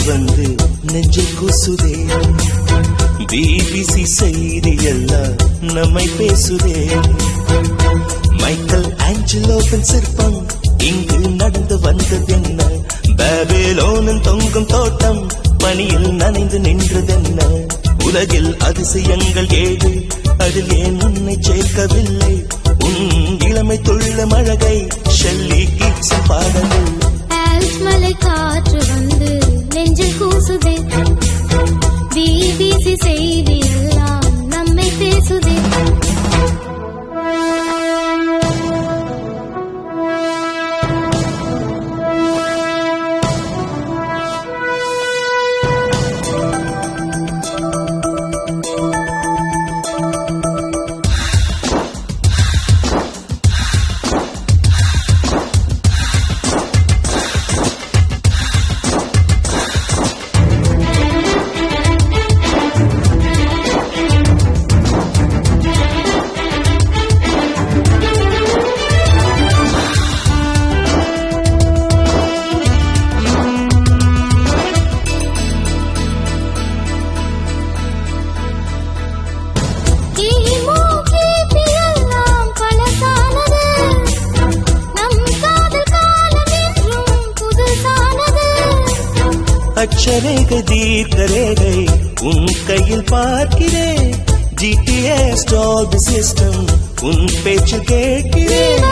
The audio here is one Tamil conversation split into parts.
வந்து நெஞ்சில் கூசுதே. பிபிசி செய்தி எல்லாம் நம்மை பேசுதே. மைக்கேல் ஆஞ்சலோவின் சிற்பம் இங்கு நடந்து வந்ததென்ன? பாபிலோனின் தொங்கும் தோட்டம் பனியில் நனைந்து நின்றதென்ன? உலகில் அதிசயங்கள் 7, அதில் ஏன் உன்னை சேர்க்கவில்லை? உன் இளமை துள்ளும் அழகை ஷெல்லி கீட்ஸின் பாடங்கள். ஆல்ப்ஸ் மலை காற்று வந்து நெஞ்சில் கூசுதே. பிபிசி செய்தி எல்லாம் நம்மை பேசுதே. அச்சரேகை தீர்க்கரேகை உன் கையில் பார்க்கிறேன். GPS டால்பி சிஸ்டம் உன் பேச்சு கேட்கிறேன்.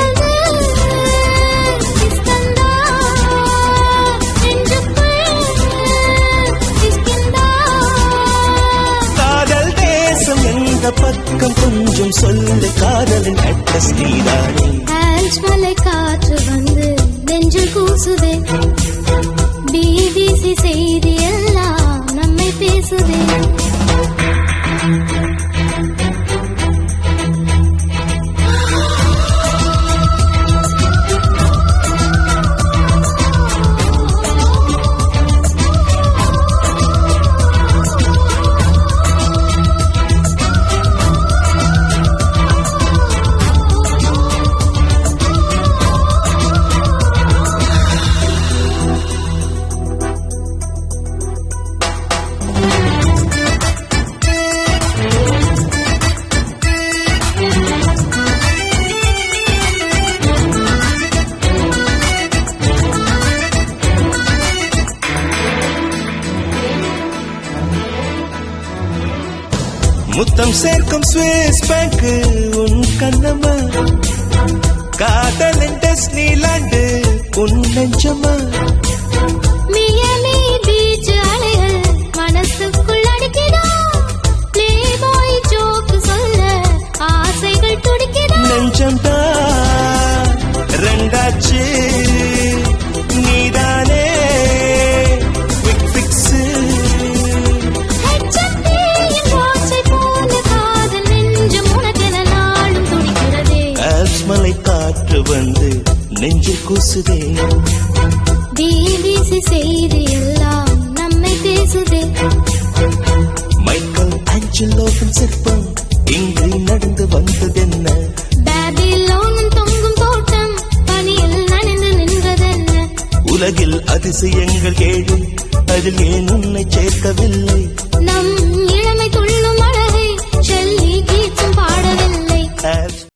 காதல் தேசம் எந்த பக்கம் கொஞ்சம் சொல்லு. காதலின் அட்ரஸ் நீதானே. ஆல்ப்ஸ் மலை காற்று வந்து நெஞ்சில் கூசுதே. பிபிசி செய்தி எல்லாம் நம்மை பேசுதே. முத்தம் சேர்க்கும் ஸ்விஸ் பேங்க் உன் கண்ணம்மா. காதலின் டிஸ்னிலாண்டு உன் நெஞ்சமா. மியாமி பீச் அலைகள் மனசுக்குள் அடிக்கிறா. ப்ளே பாய் ஜோக் சொல்ல ஆசைகள் துடிக்கிறா. நெஞ்சம்தான் ரெண்டாச்சு நீதானே. குவிக் ஃபிக்ஸ் மலை காற்று வந்து நெஞ்சில் கூசுதே. பிபிசி செய்தி எல்லாம் நம்மை பேசுதே. மைக்கேல் ஆஞ்சலோவின் சிற்பம் இங்கு நடந்து வந்ததென்ன? பாபிலோனின் தொங்கும் தோட்டம் பனியில் நனைந்து நின்றதென்ன? உலகில் அதிசயங்கள் 7, அதில் ஏன் உன்னை சேர்க்கவில்லை? நம் இளமை துள்ளும் அழகை ஷெல்லி கீட்ஸும் பாடவில்லை.